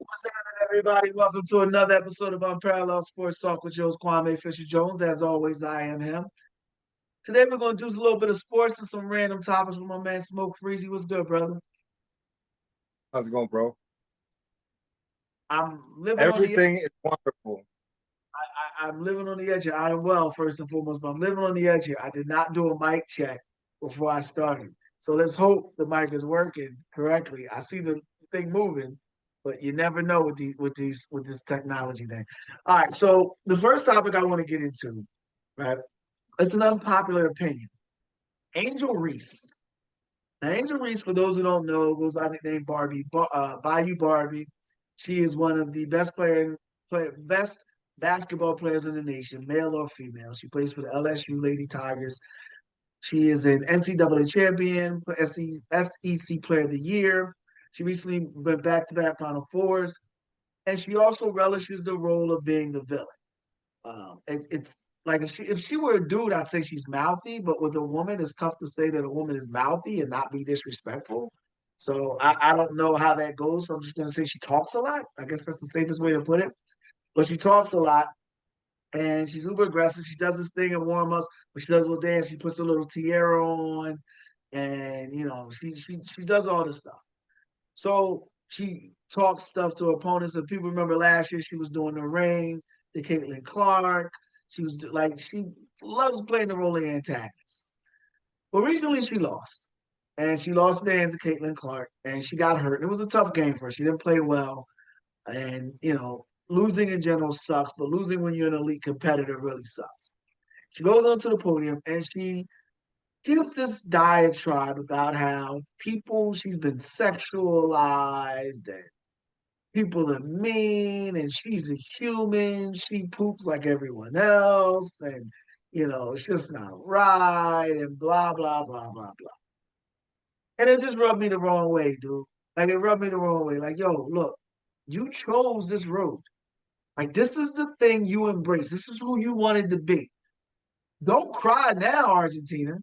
What's happening, everybody? Welcome to another episode of Unparalleled Sports Talk with yours, Kwame Fisher Jones. As always, I am him. Today, we're going to do a little bit of sports and some random topics with my man Smoke Freezy. What's good, brother? How's it going, bro? I'm living on the Everything is wonderful. I'm living on the edge here. I am well, first and foremost, but I'm living on the edge here. I did not do a mic check before I started. So let's hope the mic is working correctly. I see the thing moving, but you never know with this technology thing. All right. So the first topic I want to get into, right? It's an unpopular opinion. Angel Reese. Now, Angel Reese, for those who don't know, goes by the name Bayou Barbie. She is one of the best basketball players in the nation, male or female. She plays for the LSU Lady Tigers. She is an NCAA champion, SEC Player of the Year. She recently went back-to-back Final Fours, and she also relishes the role of being the villain. It's like if she were a dude, I'd say she's mouthy, but with a woman, it's tough to say that a woman is mouthy and not be disrespectful. So I don't know how that goes. So I'm just gonna say she talks a lot. I guess that's the safest way to put it. But she talks a lot and she's uber aggressive. She does this thing in warm-ups, but she does a little dance, she puts a little tiara on, and she does all this stuff. So she talks stuff to opponents. And people remember last year she was doing the ring to Caitlin Clark. She was like she loves playing the role of antagonist. But recently she lost. And she lost the hands of Caitlin Clark and she got hurt. It was a tough game for her. She didn't play well. And losing in general sucks, but losing when you're an elite competitor really sucks. She goes onto the podium and she gives this diatribe about how she's been sexualized and people are mean and she's a human. She poops like everyone else and, it's just not right and blah, blah, blah, blah, blah. And it just rubbed me the wrong way, dude. Like, it rubbed me the wrong way. Like, yo, look, you chose this road. Like, this is the thing you embrace. This is who you wanted to be. Don't cry now, Argentina.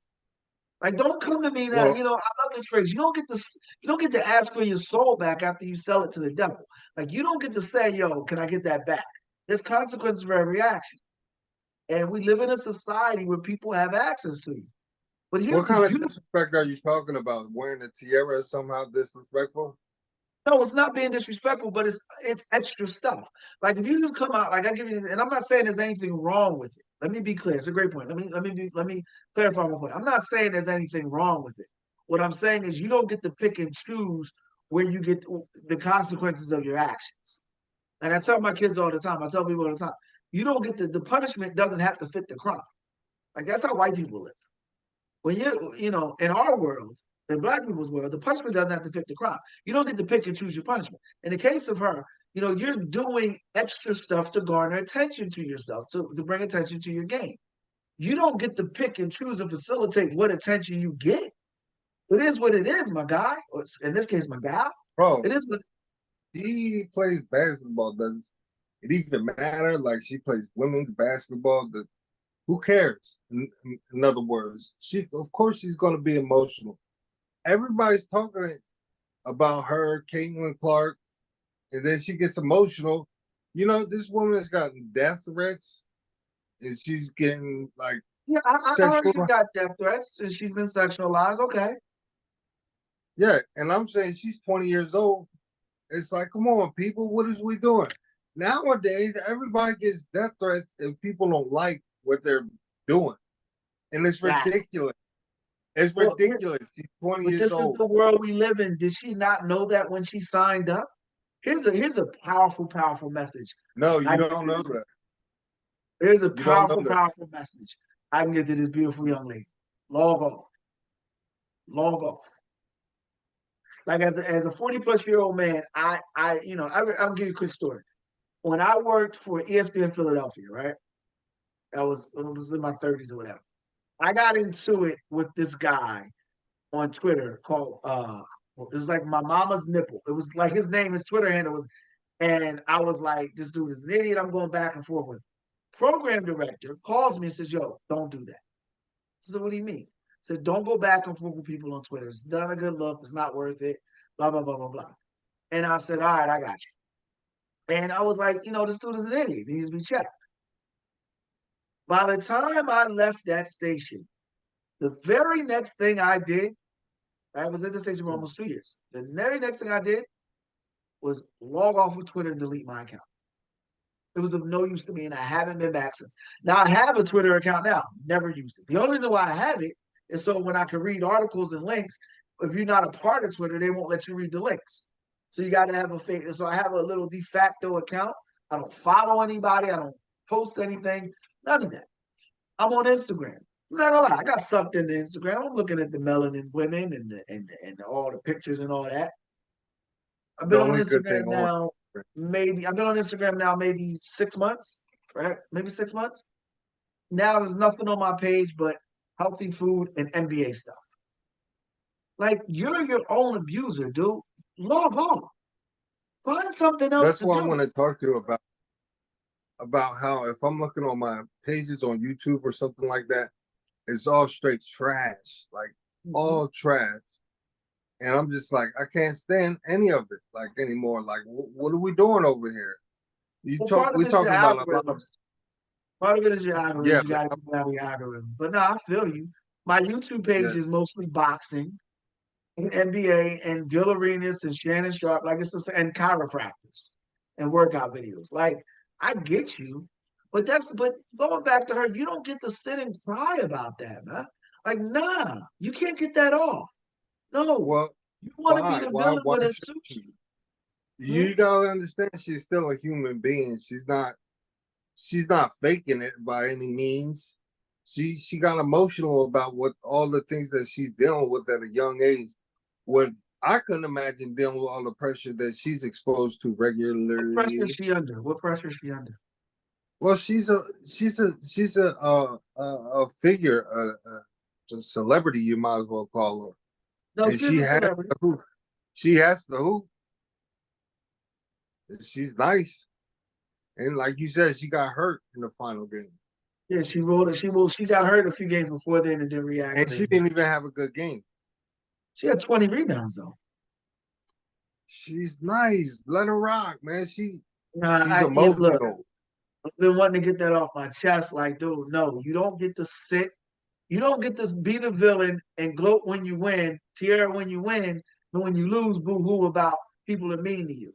Like, don't come to me now. Well, I love this phrase. You don't get to ask for your soul back after you sell it to the devil. Like, you don't get to say, yo, can I get that back? There's consequences for every action. And we live in a society where people have access to you. But here's what the kind of beauty. disrespect are you talking about? Wearing a tiara is somehow disrespectful? No, it's not being disrespectful, but it's extra stuff. Like if you just come out, like I give you, and I'm not saying there's anything wrong with it. Let me be clear. It's a great point. Let me clarify my point. I'm not saying there's anything wrong with it. What I'm saying is you don't get to pick and choose where you get the consequences of your actions. Like I tell my kids all the time. I tell people all the time. You don't get the punishment doesn't have to fit the crime. Like that's how white people live. When in our world, in black people's world, the punishment doesn't have to fit the crime. You don't get to pick and choose your punishment. In the case of her, you're doing extra stuff to garner attention to yourself, to bring attention to your game. You don't get to pick and choose and facilitate what attention you get. It is what it is, my guy. Or in this case, my gal. Bro, It is what she plays basketball. Does it even matter? Like she plays women's basketball. Who cares? In other words, of course she's going to be emotional. Everybody's talking about her, Caitlin Clark, and then she gets emotional. This woman has gotten death threats, and she's getting like yeah, I heard sexual. she's got death threats and she's been sexualized. Okay. Yeah, and I'm saying she's 20 years old. It's like, come on, people, what is we doing? Nowadays, everybody gets death threats if people don't like what they're doing. And it's Exactly. ridiculous. It's Well, ridiculous. She's 20 but years this is old. the world we live in. Did she not know that when she signed up? Here's a powerful, powerful message. No, I you can get don't to know this. that. Here's a You don't know powerful, that. powerful message. I can get to this beautiful young lady. Log off. Log off. Like as a 40 plus year old man, I'll give you a quick story. When I worked for ESPN Philadelphia, right? I was in my 30s or whatever. I got into it with this guy on Twitter called it was like my mama's nipple. It was like his name, his Twitter handle was, and I was like, this dude is an idiot. I'm going back and forth with him. Program director calls me and says, yo, don't do that. I said, what do you mean? I said, don't go back and forth with people on Twitter. It's not a good look. It's not worth it. Blah, blah, blah, blah, blah. And I said, all right, I got you. And I was like, this dude is an idiot. He needs to be checked. By the time I left that station, the very next thing I did, I was at the station for almost 2 years. The very next thing I did was log off of Twitter and delete my account. It was of no use to me, and I haven't been back since. Now I have a Twitter account now, never use it. The only reason why I have it is so when I can read articles and links, if you're not a part of Twitter, they won't let you read the links. So you got to have a fake. So I have a little de facto account. I don't follow anybody. I don't post anything. None of that. I'm on Instagram. I'm not gonna lie. I got sucked into Instagram. I'm looking at the melanin women and all the pictures and all that. I've The been on only good Instagram thing on now. Maybe I've been on Instagram now maybe 6 months, right? Maybe 6 months. Now there's nothing on my page but healthy food and NBA stuff. Like you're your own abuser, dude. Log on. Find something else that's to what I want do. to talk to you about how if I'm looking on my pages on YouTube or something like that, it's all straight trash, like Mm-hmm. all trash. And I'm just like, I can't stand any of it like anymore. Like, what are we doing over here? Well, part of We're it is your talking about a lot of, algorithms. Part of it is your yeah, algorithms. You got to get out of your algorithms. But no, I feel you. My YouTube yeah. page is mostly boxing and NBA and Gil Arenas and Shannon Sharp, like it's the and chiropractors and workout videos. Like I get you, but going back to her, you don't get to sit and cry about that, man. Like, nah, you can't get that off. No, Well, you want to be why? the Why? villain Why when it should suits she? you. Hmm? You gotta understand, she's still a human being. She's not faking it by any means. She got emotional about what all the things that she's dealing with at a young age. What I couldn't imagine dealing with all the pressure that she's exposed to What pressure is regularly. she under? What pressure is she under? Well, she's a figure, a celebrity. You might as well call No, her, and she is she a has celebrity. the hoop. She has the hoop. She's nice, and like you said, she got hurt in the final game, Yeah, she rolled it. She got hurt a few games before then and didn't and she re-aggravate it. didn't even have a good game. She had 20 rebounds though. She's nice. Let her rock, man. She's Look, emotional. I've been wanting to get that off my chest. Like, dude, no, you don't get to sit. You don't get to be the villain and gloat when you win, tear when you win, and when you lose, boo hoo about people that mean to you.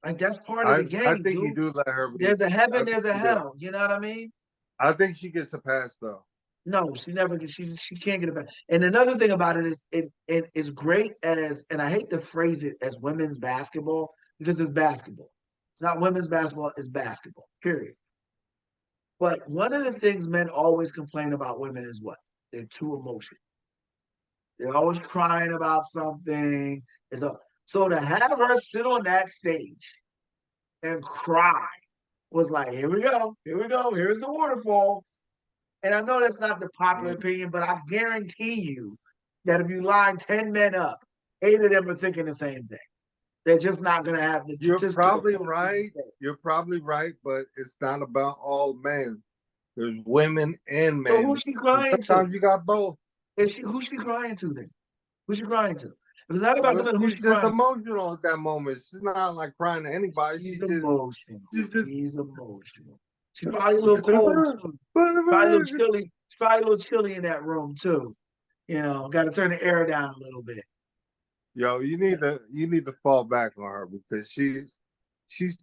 Like that's part of the I game, think you dude. do let her be. There's a I heaven, think there's a you do. hell. You know what I mean? I think she gets a pass though. No, she never gets. She can't get it back. And another thing about it is, it's great as, and I hate to phrase it as women's basketball because it's basketball. It's not women's basketball. It's basketball. Period. But one of the things men always complain about women is what? They're too emotional. They're always crying about something. So to have her sit on that stage and cry was like, here we go, here we go, here's the waterfalls. And I know that's not the popular Mm. opinion, but I guarantee you that if you line 10 men up, 8 of them are thinking the same thing. They're just not going to have the You're just to probably afford to right. say. You're probably right, but it's not about all men. There's women and So men, who's she and crying to? sometimes you got both. Who's she crying to then? Who's she crying to? If it's not about the But men, who's she's she just crying to? emotional at that moment. She's not like crying to anybody. She's emotional. She's just. She's emotional. She's probably a little cold too. Probably a little chilly. She's probably a little chilly in that room too. Got to turn the air down a little bit. Yo, you need to fall back on her because she's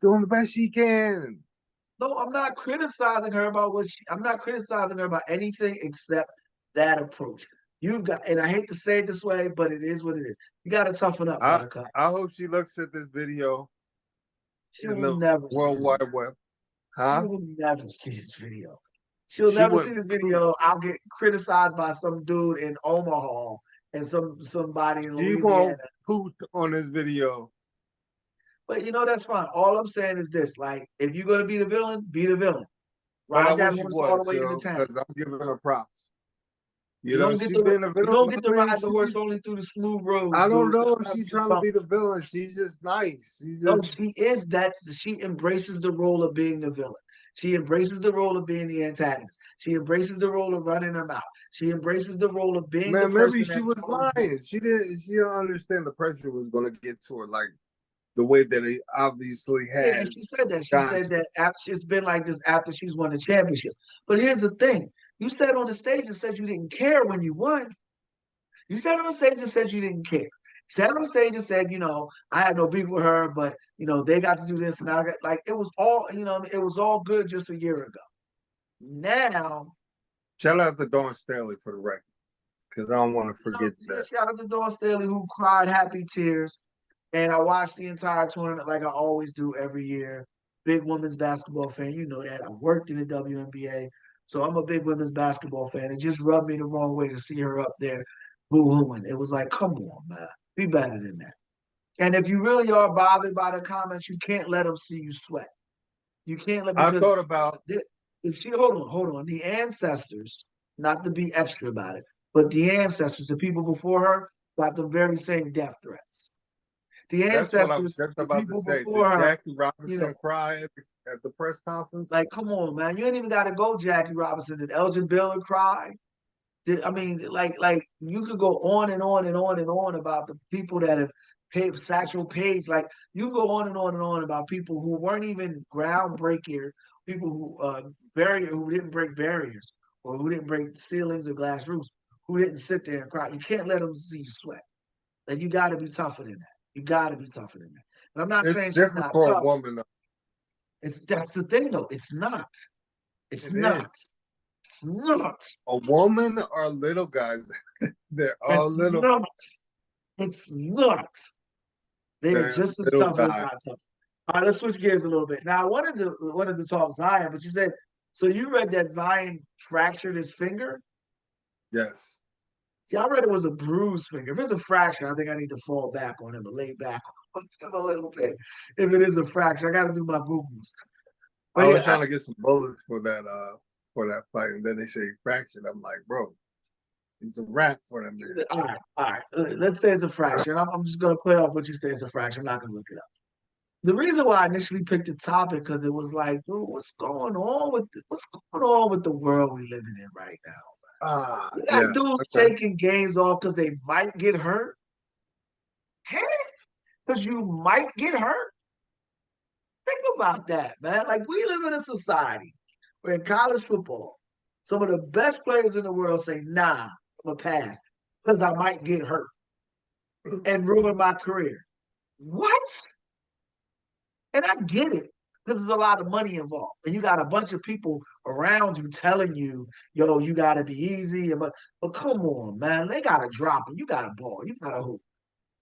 doing the best she can. No, I'm not criticizing her about I'm not criticizing her about anything except that approach. You got, and I hate to say it this way, but it is what it is. You got to toughen up, I Buttercup. I hope she looks at this video She in will the never see World this video. Wide Web. She Huh? will never see this video. She'll She never see went this poop. video. I'll get criticized by some dude in Omaha and somebody in She Louisiana. won't poop on this video. But that's fine. All I'm saying is this: like, if you're gonna be the villain, be the villain. But I Ride that wish she horse all the was, way into yo, town. because I'm giving her props. You don't get She to been a you villain. don't get to I mean, ride the horse only through the smooth roads, I don't dude. know if Sometimes she's you trying to bump. be the villain. She's just nice. She's No, just she embraces the role of being the villain. She embraces the role of being the antagonist. She embraces the role of running her mouth. She embraces the role of being the man. Maybe person she that's was always right. lying. She didn't. She don't understand the pressure was going to get to her. Like the way that it obviously Yeah, and she has said that. She gone said to. that after, it's been like this after she's won the championship. But here's the thing: you said on the stage and said you didn't care when you won. You said on the stage and said you didn't care. Said on the stage and said, I had no beef with her, but they got to do this and I got like it was all, it was all good just a year ago. Now, Shout out to Dawn Stanley for the record, because I don't want to forget yeah, that. shout out to Dawn Staley who cried happy tears. And I watched the entire tournament like I always do every year. Big women's basketball fan. You know that. I worked in the WNBA. So I'm a big women's basketball fan. It just rubbed me the wrong way to see her up there boo-hooing. It was like, come on, man. Be better than that. And if you really are bothered by the comments, you can't let them see you sweat. You can't let I because thought about if she hold on, the ancestors, not to be extra about it, but the ancestors, the people before her, got the very same death threats. The that's what I was ancestors, just the about to people say. before Did her, Jackie you know, Robinson cry at the press conference? like, come on, man. You ain't even got to go Jackie Robinson. Did Elgin Baylor cry? I mean, like you could go on and on and on and on about the people that have paid Satchel Paige. Like you can go on and on and on about people who weren't even groundbreaker, people who didn't break barriers or who didn't break ceilings or glass roofs, who didn't sit there and cry. You can't let them see you sweat. Like you got to be tougher than that. You got to be tougher than that. And I'm not It's saying she's different not for a tough. woman, though. That's the thing, though. It's not. It's It not. is. It's not. A woman or little guys. They're all It's little. not. It's not. They are They're just as little tough as guys. not tough. All right, let's switch gears a little bit. Now, I wanted to talk Zion, but you said so. You read that Zion fractured his finger. Yes. See, I read it was a bruised finger. If it's a fracture, I think I need to fall back on him or lay back on him a little bit. If it is a fracture, I got to do my googles. But I was yeah, trying to get some bullets for that fight, and then they say fractured. I'm like, bro, it's a wrap for them, man. all right. Let's say it's a fracture. And I'm just gonna play off what you say it's a fracture. I'm not gonna look it up. The reason why I initially picked the topic because it was like, dude, what's going on with the world we living in right now? You got Yeah. dudes Okay. taking games off because they might get hurt. Hey, because you might get hurt. Think about that, man. Like we live in a society where in college football, some of the best players in the world say, "Nah, I'm a pass because I might get hurt and ruin my career." What? And I get it. Because there's a lot of money involved. And you got a bunch of people around you telling you, yo, you gotta be easy. But come on, man. They gotta drop it. You gotta ball. You gotta hoop.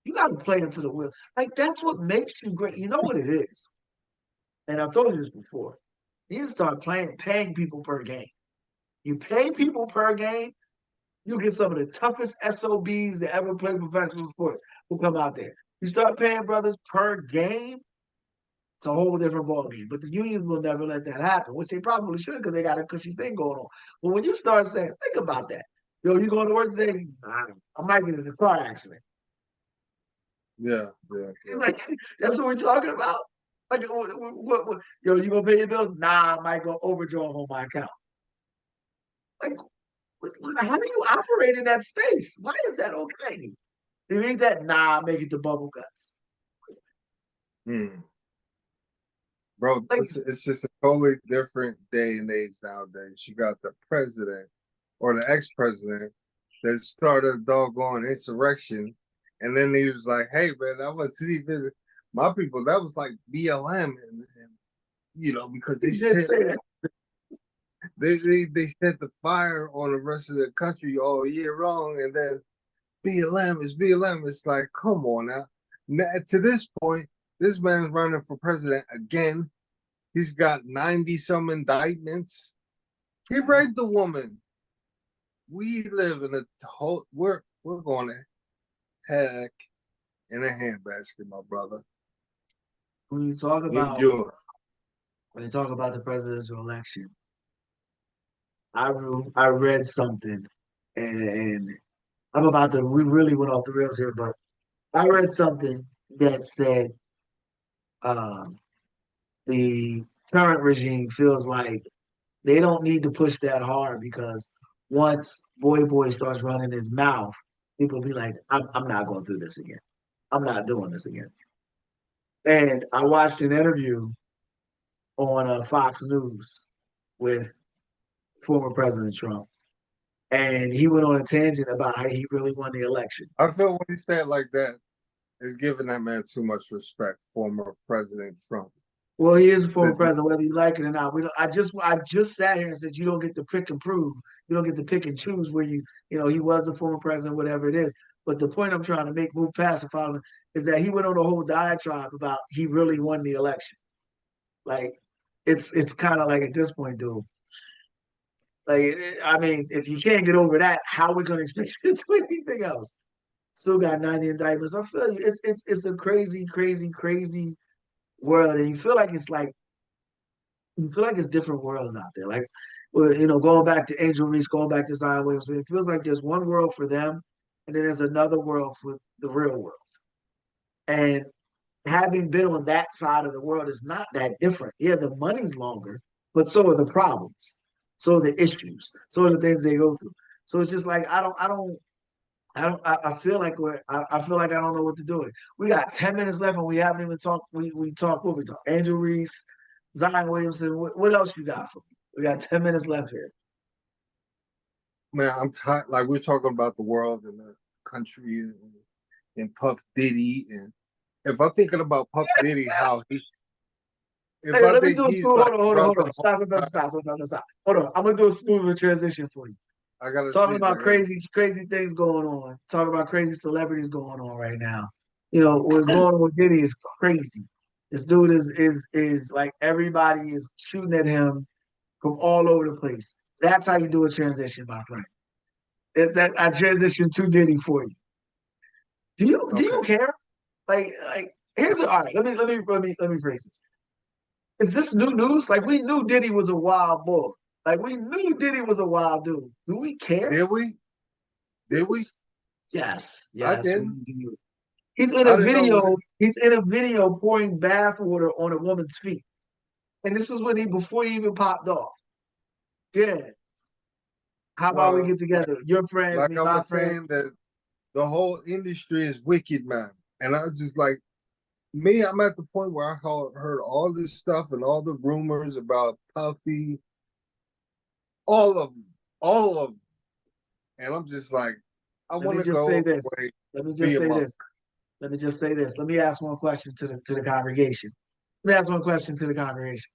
You gotta play into the will. Like that's what makes you great. You know what it is. And I've told you this before. You need to start paying people per game. You pay people per game, you get some of the toughest SOBs that ever played professional sports who come out there. You start paying brothers per game, it's a whole different ballgame. But the unions will never let that happen, which they probably should because they got a cushy thing going on. But when you start saying, think about that. Yo, you going to work today? I might get in a car accident. Yeah. Yeah. Yeah. Like, that's what we're talking about? Like, yo, you going to pay your bills? Nah, I might go overdraw on my account. Like, how do you operate in that space? Why is that okay? It means that, nah, make it the bubble guts. Hmm. Bro, Like, it's just a totally different day and age nowadays. You got the president or the ex-president that started a doggone insurrection, and then he was like, "Hey, man, I want to see my people." That was like BLM, and because he did say that. they set the fire on the rest of the country all year long, and then BLM is BLM. It's like, come on now. To this point, this man is running for president again. He's got 90 some indictments. He raped a woman. We live in a whole we're going to heck in a handbasket, my brother. When you talk about Enjoy. when you talk about the presidential election, I read something, and I'm about to we really went off the rails here, but I read something that said um, the current regime feels like they don't need to push that hard because once Boy starts running his mouth, people will be like, I'm not going through this again. I'm not doing this again. And I watched an interview on Fox News with former President Trump, and he went on a tangent about how he really won the election. I feel when you say it like that, it's giving that man too much respect, former President Trump. Well, he is a former The- president, whether you like it or not. We don't, I just sat here and said you don't get to pick and prove, you don't get to pick and choose where he was a former president, whatever it is. But the point I'm trying to make, move past the following, is that he went on a whole diatribe about he really won the election. Like it's kind of like at this point, dude. Like I mean, if you can't get over that, how are we going to expect you to do anything else? Still got 90 indictments. I feel you. It's a crazy, crazy, crazy world, and you feel like it's different worlds out there. Like, well, going back to Angel Reese, going back to Zion Williamson, it feels like there's one world for them, and then there's another world for the real world. And having been on that side of the world is not that different. Yeah, the money's longer, but so are the problems, so are the issues, so are the things they go through. So it's just like I feel like I feel like I don't know what to do with it. We got 10 minutes left and we haven't even talked. We talked what we talked. Angel Reese, Zion Williamson. What else you got for me? We got 10 minutes left here. Man, I'm tired. Like we're talking about the world and the country and Puff Diddy, and if I'm thinking about Puff Diddy, how he, if Hey, I let me think do a he's smooth. like Hold rubbing on. off, Stop. Hold on. I'm gonna do a smoother transition for you. I gotta Talking see it. I about gotta see crazy, crazy things going on. Talking about crazy celebrities going on right now. What's going on with Diddy is crazy. This dude is like everybody is shooting at him from all over the place. That's how you do a transition, my friend. That I transition to Diddy for you. Do you Okay. care? Like here's all right. Let me phrase this. Is this new news? Like we knew Diddy was a wild boy. Like we knew Diddy was a wild dude. Do we care? Did we? Did we? Yes, yes, I yes. We didn't. do. He's in a I didn't know what video. He's in a video pouring bath water on a woman's feet, and this was when he before he even popped off. Yeah. How about we well, get together? Your friends, like me, I my was friends. saying that the whole industry is wicked, man. And I was just like me, I'm at the point where I heard all this stuff and all the rumors about Puffy, all of them, all of them. And I'm just like, I Let want me to just say go this. away, Let me be just a say mother. this. Let me just say this. Let me ask one question to the congregation. Let me ask one question to the congregation.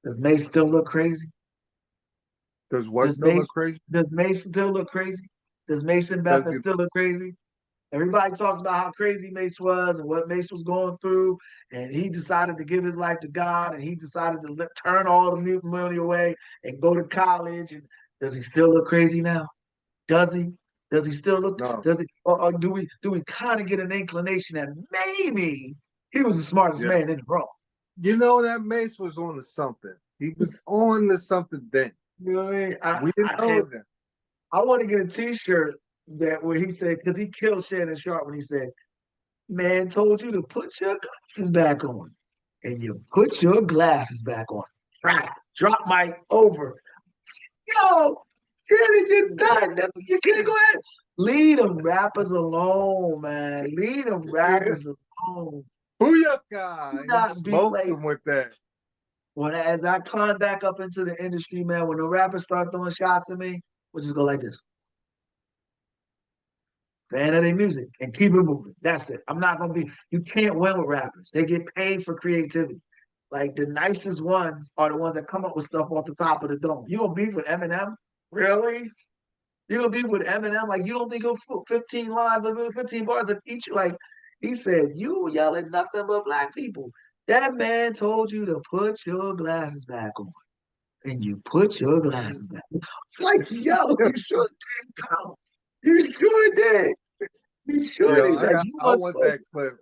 Does Mace still look crazy? Does what Does still look Mace crazy? does Mace still look crazy? Does Mason Does Bethel it? still look crazy? Everybody talks about how crazy Mace was and what Mace was going through, and he decided to give his life to God, and he decided to turn all the money away and go to college. And does he still look crazy now? Does he? Does he still look? No. Does he? Or do we kind of get an inclination that maybe he was the smartest Yeah. man in the room? You know that Mace was on to something. He was on to something then. You know what I mean? I We didn't I know can't. that. I want to get a T-shirt that where he said because he killed Shannon Sharp when he said, "Man told you to put your glasses back on, and you put your glasses back on." Right. Drop mic over. Yo, Shannon, you're done. You can't go ahead. Leave them rappers alone, man. Leave them rappers alone. Do Booyaka! He not be smoked like him with that. when as I climb back up into the industry, man. When the rappers start throwing shots at me, we'll just go like this. Fan of their music and keep it moving. That's it. I'm not gonna be. You can't win with rappers. They get paid for creativity. Like the nicest ones are the ones that come up with stuff off the top of the dome. You gonna beef with Eminem? Really? You gonna beef with Eminem? Like you don't think he'll 15 lines of 15 bars of each? Like he said, you yelling nothing but black people. That man told you to put your glasses back on, and you put your glasses back. It's like, yo, you sure did, pal. You sure did. You sure Yo, did. Like you I must want go. that clip.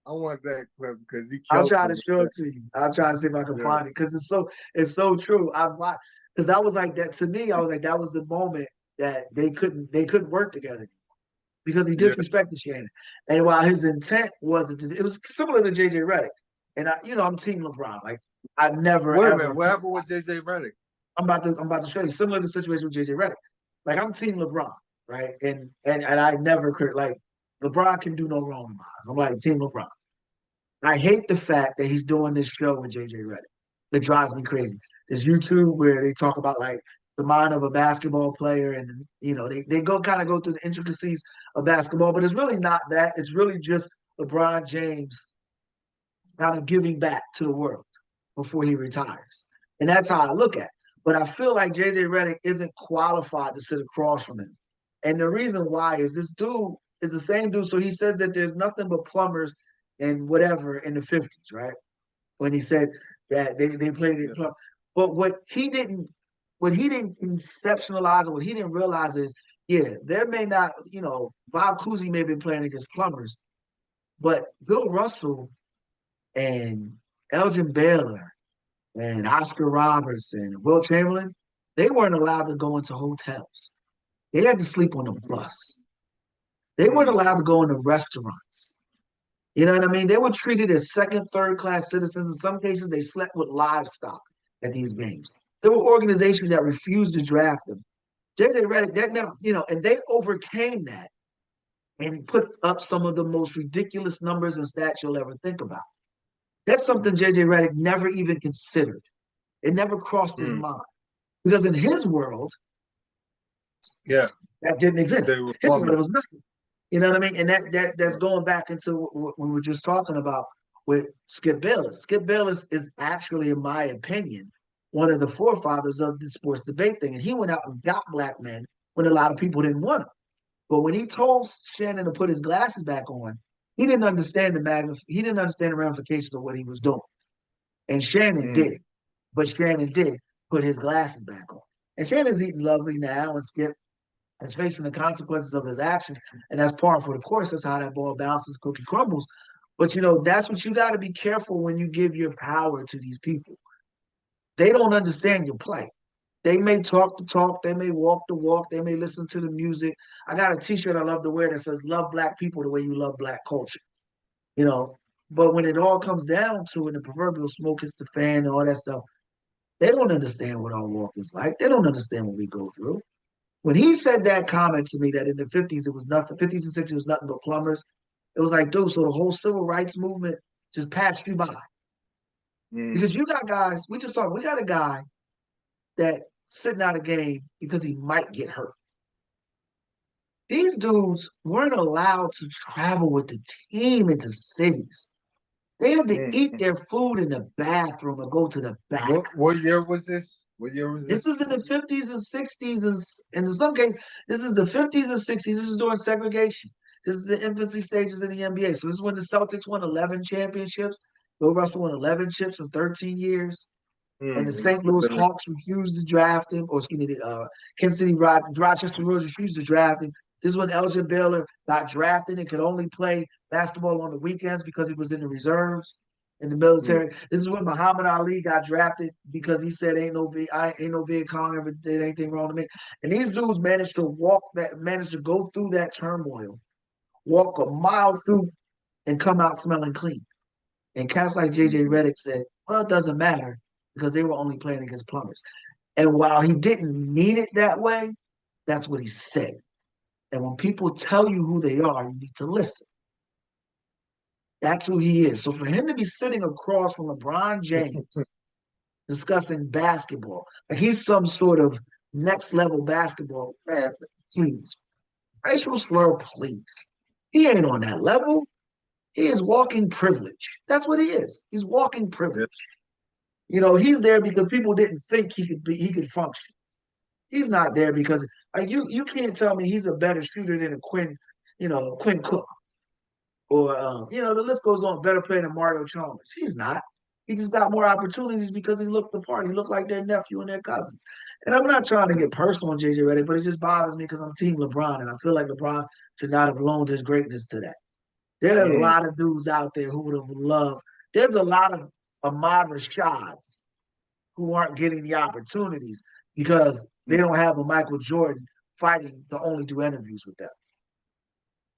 I want that clip because he I'll killed try him to with show that. it to you. I'll try to see if I can Yeah, find it because it's so true. I because that was like that to me. I was like that was the moment that they couldn't work together because he yeah. disrespected Shannon. And while his intent wasn't, it was similar to JJ Redick. And I'm Team LeBron. Like I never Wait a minute. ever. What happened with JJ Redick? I'm about to show you similar to the situation with JJ Redick. Like I'm Team LeBron, right? And I never could like LeBron can do no wrong in my eyes. I'm like Team LeBron. I hate the fact that he's doing this show with JJ Redick. It drives me crazy. There's YouTube where they talk about like the mind of a basketball player, and they go kind of go through the intricacies of basketball, but it's really not that. It's really just LeBron James kind of giving back to the world before he retires. And that's how I look at it. But I feel like JJ Redick isn't qualified to sit across from him. And the reason why is this dude is the same dude. So he says that there's nothing but plumbers and whatever in the 50s, right? When he said that they played it. Yeah. But what he didn't conceptualize or what he didn't realize is, yeah, there may not, Bob Cousy may have been playing against plumbers, but Bill Russell and Elgin Baylor and Oscar Robertson and Will Chamberlain, they weren't allowed to go into hotels. They had to sleep on a bus. They weren't allowed to go into restaurants. You know what I mean? They were treated as second, third class citizens. In some cases, they slept with livestock at these games. There were organizations that refused to draft them. JJ Redick, that never, and they overcame that and put up some of the most ridiculous numbers and stats you'll ever think about. That's something JJ Redick never even considered. It never crossed his mind because in his world, Yeah, that didn't exist. they were His world, it plumbers. was nothing. You know what I mean? And that's going back into what we were just talking about with Skip Bayless. Skip Bayless is actually, in my opinion, one of the forefathers of the sports debate thing. And he went out and got black men when a lot of people didn't want him. But when he told Shannon to put his glasses back on, he didn't understand he didn't understand the ramifications of what he was doing. And Shannon Mm. did. But Shannon did put his glasses back on. And Shannon's eating lovely now, and Skip is facing the consequences of his actions. And that's par for the course. That's how that ball bounces, cookie crumbles. But that's what you got to be careful when you give your power to these people. They don't understand your play. They may talk the talk, they may walk the walk, they may listen to the music. I got a T-shirt I love to wear that says "Love Black people the way you love Black culture." You know, but when it all comes down to it, the proverbial smoke hits the fan and all that stuff, they don't understand what our walk is like. They don't understand what we go through. When he said that comment to me that in the 50s it was nothing, 50s and 60s was nothing but plumbers, it was like, dude, so the whole civil rights movement just passed you by. Mm. Because you got guys, we got a guy that sitting out a game because he might get hurt. These dudes weren't allowed to travel with the team into cities. They had to eat Mm. their food in the bathroom or go to the back. What year was this? What year was This this? was in the 50s and 60s, and in some cases, this is the 50s and 60s. This is during segregation. This is the infancy stages of the NBA. So this is when the Celtics won 11 championships. Bill Russell won 11 chips in 13 years. And the He's St. still Louis living. Hawks refused to draft him, or excuse me, the Kansas City Rochester Royals refused to draft him. This is when Elgin Baylor got drafted and could only play basketball on the weekends because he was in the reserves in the Mm. military. This is when Muhammad Ali got drafted because he said ain't no Viet Cong ever did anything wrong to me. And these dudes managed to go through that turmoil, walk a mile through, and come out smelling clean. And cats like JJ Mm. Redick said, well, it doesn't matter because they were only playing against plumbers. And while he didn't mean it that way, that's what he said. And when people tell you who they are, you need to listen. That's who he is. So for him to be sitting across from LeBron James discussing basketball, like he's some sort of next level basketball, man, please. Racial slur, please. He ain't on that level. He is walking privilege. That's what he is. He's walking Yeah. privilege. He's there because people didn't think he could function. He's not there because like you can't tell me he's a better shooter than a Quinn Cook or the list goes on, better player than Mario Chalmers. He's not. He just got more opportunities because he looked the part. He looked like their nephew and their cousins. And I'm not trying to get personal on JJ Redick, but it just bothers me because I'm Team LeBron, and I feel like LeBron should not have loaned his greatness to that. There are a Mm. lot of dudes out there who would have loved. There's a lot of Ahmad Rashads who aren't getting the opportunities because they don't have a Michael Jordan fighting to only do interviews with them.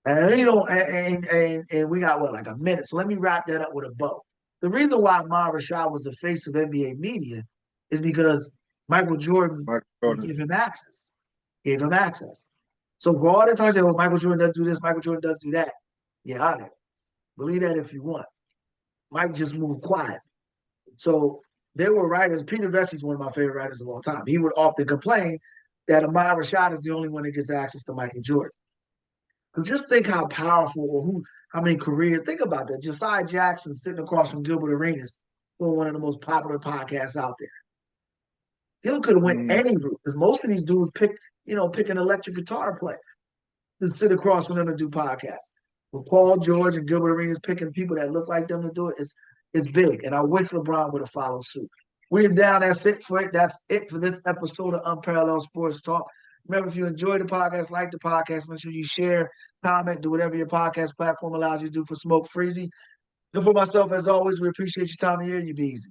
And we got what, like a minute. So let me wrap that up with a bow. The reason why Ahmad Rashad was the face of NBA media is because Michael Jordan Michael Jordan. gave him access. Gave him access. So for all this time, I say, well, Michael Jordan does do this, Michael Jordan does do that. Yeah, all right. Believe that if you want. Mike just moved quiet. So there were writers. Peter Vessey's one of my favorite writers of all time. He would often complain that Ahmad Rashad is the only one that gets access to Michael Jordan. But just think how powerful or how many careers. Think about that. Josiah Jackson sitting across from Gilbert Arenas doing one of the most popular podcasts out there. He could have went Mm. any route because most of these dudes pick an electric guitar player to sit across from them and do podcasts. With Paul George and Gilbert Arenas picking people that look like them to do it, it's big. And I wish LeBron would have followed suit. We're down. That's it for it. That's it for this episode of Unparalleled Sports Talk. Remember, if you enjoy the podcast, like the podcast, make sure you share, comment, do whatever your podcast platform allows you to do for Smoke Freezy. And for myself, as always, we appreciate your time of year. You be easy.